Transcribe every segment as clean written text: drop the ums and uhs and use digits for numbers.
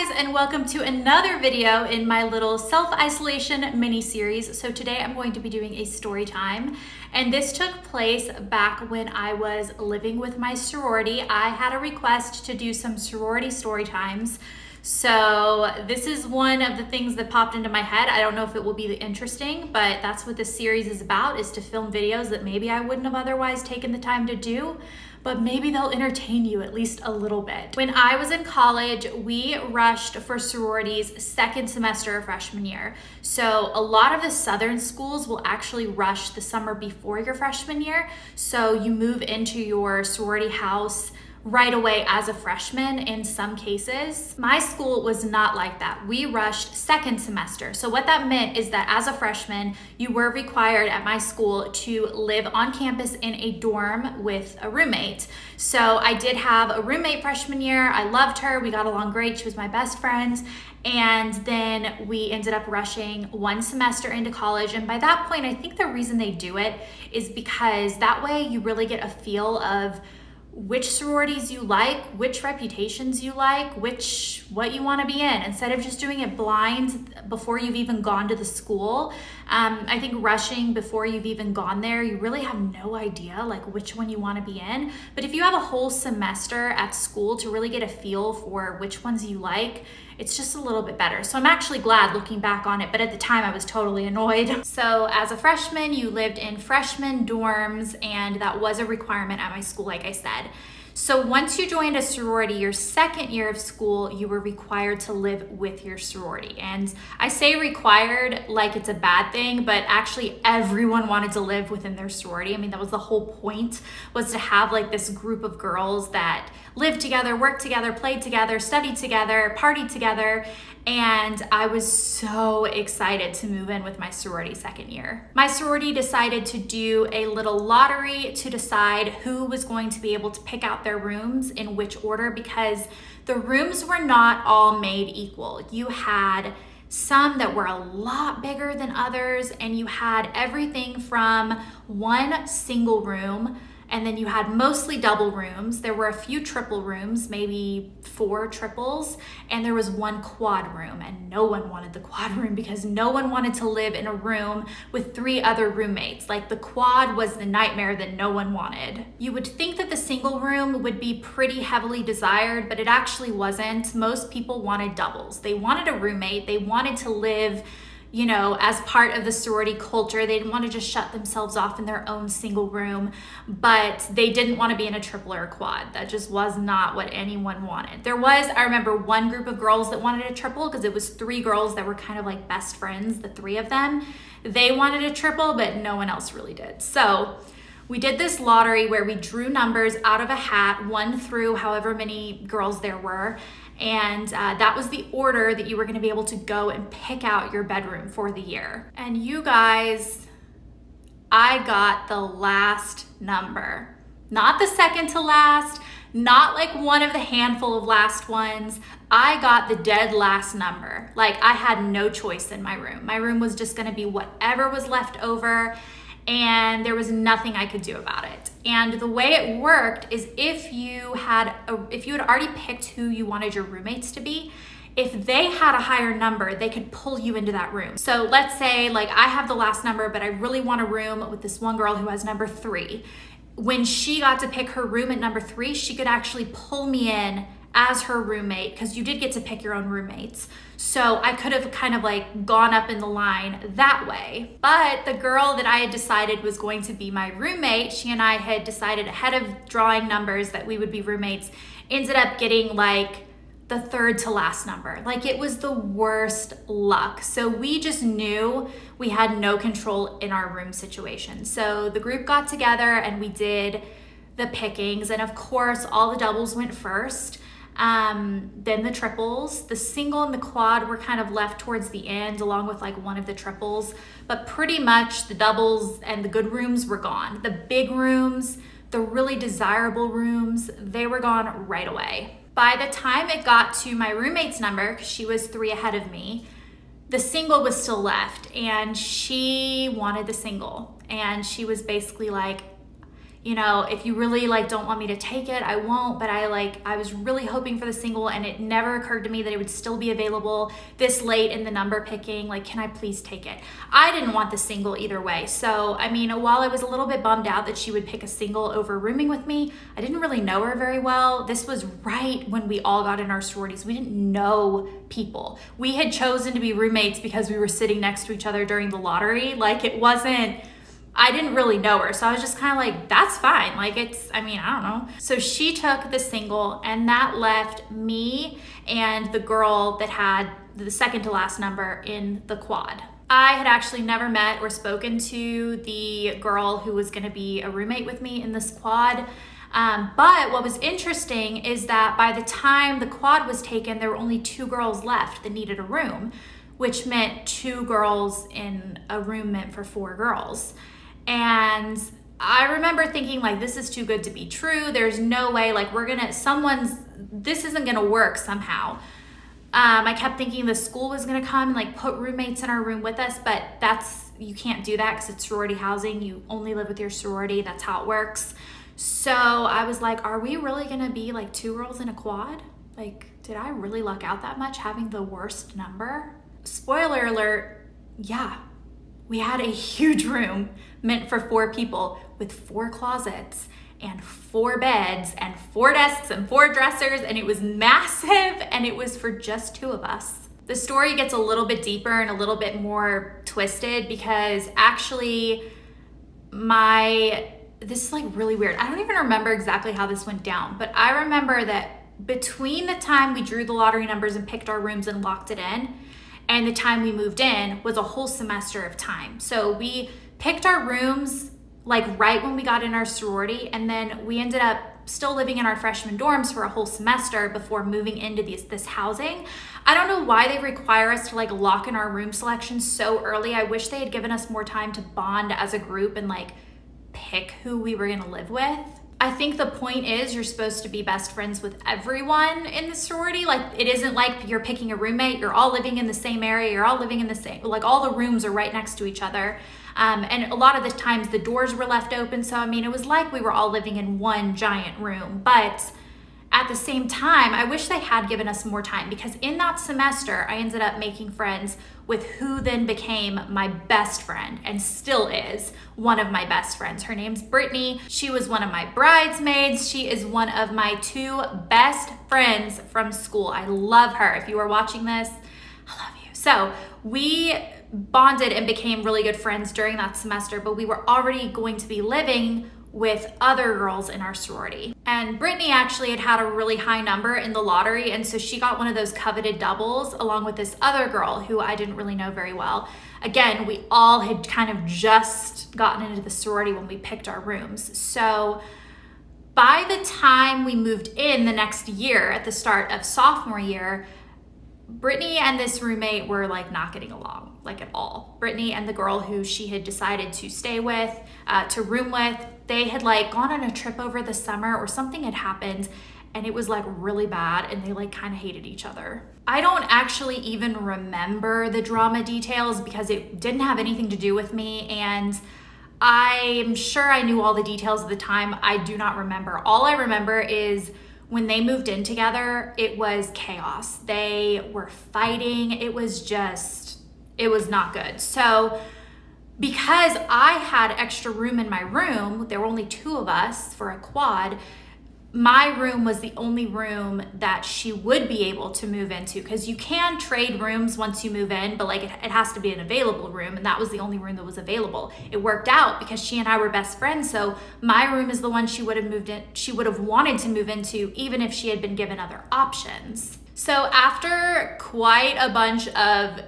guys, and welcome to another video in my little self-isolation mini-series. So today I'm going to be doing a story time, and this took place back when I was living with my sorority. I had a request to do some sorority story times. So this is one of the things that popped into my head. I don't know if it will be interesting, but that's what this series is about, is to film videos that maybe I wouldn't have otherwise taken the time to do, but maybe they'll entertain you at least a little bit. When I was in college, we rushed for sororities second semester of freshman year. So a lot of the Southern schools will actually rush the summer before your freshman year. So you move into your sorority house right away as a freshman in some cases. My school was not like that. We rushed second semester. So what that meant is that as a freshman, you were required at my school to live on campus in a dorm with a roommate. So I did have a roommate freshman year. I loved her. We got along great. She was my best friend. And then we ended up rushing one semester into college. And by that point, I think the reason they do it is because that way you really get a feel of which sororities you like, which reputations you like, what you want to be in, instead of just doing it blind before you've even gone to the school. I think rushing before you've even gone there, you really have no idea like which one you want to be in. But if you have a whole semester at school to really get a feel for which ones you like, it's just a little bit better. So I'm actually glad looking back on it, but at the time I was totally annoyed. So as a freshman, you lived in freshman dorms, and that was a requirement at my school, like I said. So once you joined a sorority, your second year of school, you were required to live with your sorority. And I say required like it's a bad thing, but actually everyone wanted to live within their sorority. I mean, that was the whole point, was to have like this group of girls that lived together, worked together, played together, studied together, partied together. And I was so excited to move in with my sorority second year. My sorority decided to do a little lottery to decide who was going to be able to pick out their rooms in which order, because the rooms were not all made equal. You had some that were a lot bigger than others, and you had everything from one single room, and then you had mostly double rooms. There were a few triple rooms, maybe 4 triples, and there was one quad room, and no one wanted the quad room because no one wanted to live in a room with 3 other roommates. Like, the quad was the nightmare that no one wanted. You would think that the single room would be pretty heavily desired, but it actually wasn't. Most people wanted doubles. They wanted a roommate. They wanted to live, you know, as part of the sorority culture. They didn't want to just shut themselves off in their own single room, but they didn't want to be in a triple or a quad. That just was not what anyone wanted. There was, I remember, one group of girls that wanted a triple, because it was 3 girls that were kind of like best friends, the 3 of them. They wanted a triple, but no one else really did. So we did this lottery where we drew numbers out of a hat, 1 through however many girls there were. And that was the order that you were going to be able to go and pick out your bedroom for the year. And you guys, I got the last number. Not the second to last, not like one of the handful of last ones. I got the dead last number. Like, I had no choice in my room. My room was just going to be whatever was left over, and there was nothing I could do about it. And the way it worked is if you had already picked who you wanted your roommates to be, if they had a higher number, they could pull you into that room. So let's say like I have the last number, but I really want a room with this one girl who has number 3. When she got to pick her room at number 3, she could actually pull me in as her roommate, because you did get to pick your own roommates. So I could have kind of like gone up in the line that way. But the girl that I had decided was going to be my roommate, she and I had decided ahead of drawing numbers that we would be roommates, ended up getting like the 3rd to last number. Like, it was the worst luck. So we just knew we had no control in our room situation. So the group got together and we did the pickings, and of course all the doubles went first. Then the triples, the single and the quad were kind of left towards the end, along with like one of the triples, but pretty much the doubles and the good rooms were gone. The big rooms, the really desirable rooms, they were gone right away. By the time it got to my roommate's number, because she was 3 ahead of me, the single was still left, and she wanted the single. And she was basically like, you know, if you really like don't want me to take it, I won't, but I was really hoping for the single, and it never occurred to me that it would still be available this late in the number picking. Like, can I please take it? I didn't want the single either way. So, I mean, while I was a little bit bummed out that she would pick a single over rooming with me, I didn't really know her very well. This was right when we all got in our sororities. We didn't know people. We had chosen to be roommates because we were sitting next to each other during the lottery. Like, it wasn't, I didn't really know her. So I was just kind of like, that's fine. Like, I don't know. So she took the single, and that left me and the girl that had the second to last number in the quad. I had actually never met or spoken to the girl who was gonna be a roommate with me in this quad. But what was interesting is that by the time the quad was taken, there were only 2 girls left that needed a room, which meant 2 girls in a room meant for 4 girls. And I remember thinking, like, this is too good to be true. There's no way, like, this isn't gonna work somehow. I kept thinking the school was gonna come and like put roommates in our room with us, but you can't do that because it's sorority housing. You only live with your sorority. That's how it works. So I was like, are we really gonna be like 2 girls in a quad? Like, did I really luck out that much having the worst number? Spoiler alert, yeah. We had a huge room meant for 4 people with 4 closets and 4 beds and 4 desks and 4 dressers, and it was massive, and it was for just 2 of us. The story gets a little bit deeper and a little bit more twisted because actually this is like really weird. I don't even remember exactly how this went down, but I remember that between the time we drew the lottery numbers and picked our rooms and locked it in and the time we moved in was a whole semester of time. So we picked our rooms like right when we got in our sorority, and then we ended up still living in our freshman dorms for a whole semester before moving into this housing. I don't know why they require us to like lock in our room selection so early. I wish they had given us more time to bond as a group and like pick who we were gonna live with. I think the point is you're supposed to be best friends with everyone in the sorority. Like, it isn't like you're picking a roommate, you're all living in the same area, you're all living in the same, like all the rooms are right next to each other. And a lot of the times the doors were left open. So, I mean, it was like we were all living in one giant room. But at the same time, I wish they had given us more time, because in that semester, I ended up making friends with who then became my best friend and still is one of my best friends. Her name's Brittany. She was one of my bridesmaids. She is one of my 2 best friends from school. I love her. If you are watching this, I love you. So we bonded and became really good friends during that semester, but we were already going to be living with other girls in our sorority. And Brittany actually had a really high number in the lottery, and so she got one of those coveted doubles along with this other girl who I didn't really know very well. Again, we all had kind of just gotten into the sorority when we picked our rooms. So by the time we moved in the next year, at the start of sophomore year, Brittany and this roommate were like not getting along, like at all. Brittany and the girl who she had decided to stay with, to room with, they had like gone on a trip over the summer or something had happened, and it was like really bad, and they like kind of hated each other. I don't actually even remember the drama details because it didn't have anything to do with me, and I'm sure I knew all the details at the time. I do not remember. All I remember is when they moved in together, it was chaos. They were fighting. It was not good. So because I had extra room in my room, there were only 2 of us for a quad, my room was the only room that she would be able to move into, because you can trade rooms once you move in, but like it has to be an available room, and that was the only room that was available. It worked out because she and I were best friends, so my room is the one she would have wanted to move into even if she had been given other options. So after quite a bunch of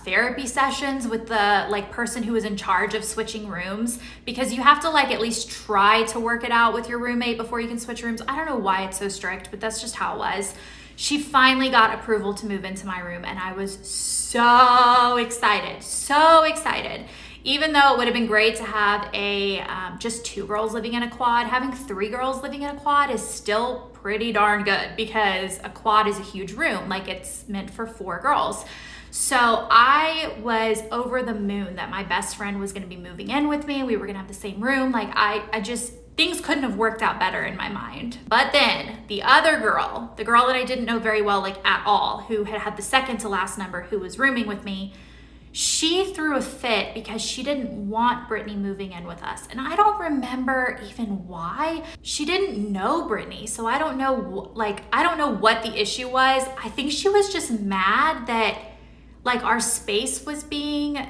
therapy sessions with the like person who was in charge of switching rooms, because you have to like at least try to work it out with your roommate before you can switch rooms. I don't know why it's so strict, but that's just how it was. She finally got approval to move into my room, and I was so excited. Even though it would have been great to have just 2 girls living in a quad, having 3 girls living in a quad is still pretty darn good, because a quad is a huge room, like it's meant for 4 girls. So I was over the moon that my best friend was gonna be moving in with me. We were gonna have the same room. Like things couldn't have worked out better in my mind. But then the other girl, the girl that I didn't know very well, like at all, who had the second to last number, who was rooming with me, she threw a fit because she didn't want Brittany moving in with us. And I don't remember even why. She didn't know Brittany, so I don't know, I don't know what the issue was. I think she was just mad that like our space was being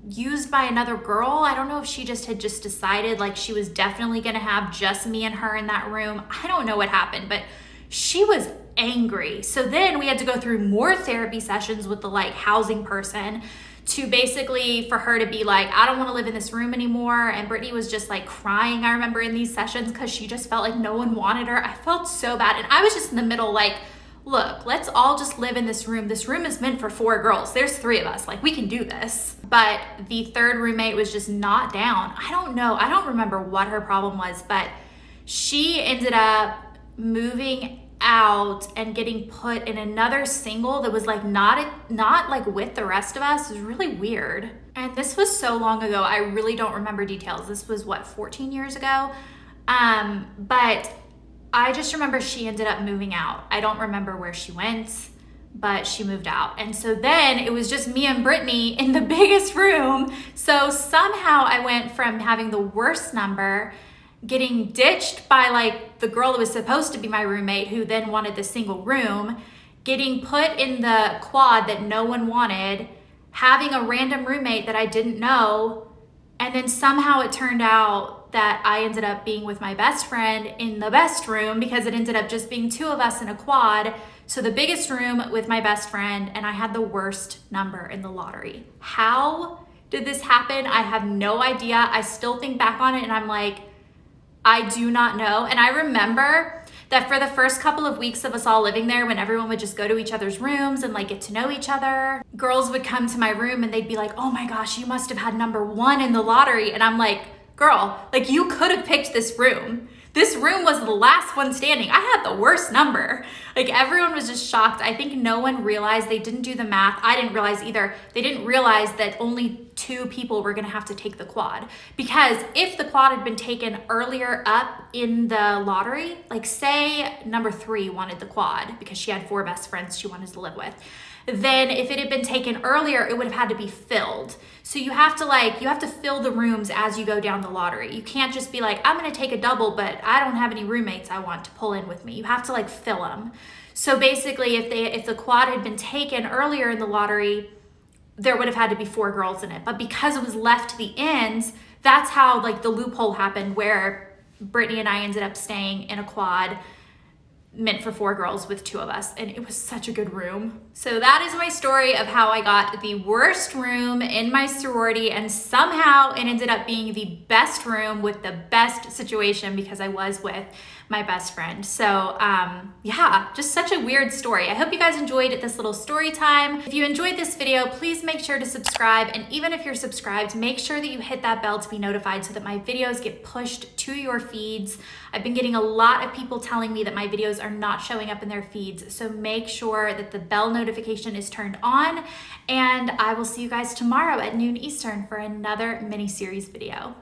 used by another girl. I don't know if she had decided like she was definitely gonna have just me and her in that room. I don't know what happened, but she was angry. So then we had to go through more therapy sessions with the like housing person to basically for her to be like, I don't want to live in this room anymore. And Brittany was just like crying, I remember, in these sessions because she just felt like no one wanted her. I felt so bad. And I was just in the middle like, look, let's all just live in this room. This room is meant for 4 girls. There's 3 of us. Like, we can do this. But the third roommate was just not down. I don't know. I don't remember what her problem was, but she ended up moving out and getting put in another single that was like not like with the rest of us. It was really weird. And this was so long ago, I really don't remember details. This was what, 14 years ago? But I just remember she ended up moving out. I don't remember where she went, but she moved out. And so then it was just me and Brittany in the biggest room. So somehow I went from having the worst number, getting ditched by like the girl that was supposed to be my roommate, who then wanted the single room, getting put in the quad that no one wanted, having a random roommate that I didn't know. And then somehow it turned out that I ended up being with my best friend in the best room because it ended up just being 2 of us in a quad. So the biggest room with my best friend, and I had the worst number in the lottery. How did this happen? I have no idea. I still think back on it and I'm like, I do not know. And I remember that for the first couple of weeks of us all living there, when everyone would just go to each other's rooms and like get to know each other, girls would come to my room and they'd be like, oh my gosh, you must have had number 1 in the lottery. And I'm like, girl, like you could have picked this room. This room was the last one standing. I had the worst number. Like everyone was just shocked. I think no one realized, they didn't do the math. I didn't realize either. They didn't realize that only 2 people were gonna have to take the quad. Because if the quad had been taken earlier up in the lottery, like say number 3 wanted the quad because she had 4 best friends she wanted to live with, then if it had been taken earlier, it would have had to be filled. So you have to fill the rooms as you go down the lottery. You can't just be like, I'm gonna take a double, but I don't have any roommates I want to pull in with me. You have to like fill them. So basically if the quad had been taken earlier in the lottery, there would have had to be 4 girls in it. But because it was left to the ends, that's how like the loophole happened where Brittany and I ended up staying in a quad meant for 4 girls with 2 of us, and it was such a good room. So that is my story of how I got the worst room in my sorority, and somehow it ended up being the best room with the best situation because I was with my best friend. So yeah, just such a weird story. I hope you guys enjoyed this little story time. If you enjoyed this video, please make sure to subscribe, and even if you're subscribed, make sure that you hit that bell to be notified so that my videos get pushed to your feeds. I've been getting a lot of people telling me that my videos are not showing up in their feeds, so make sure that the bell notification is turned on, and I will see you guys tomorrow at noon Eastern for another mini-series video.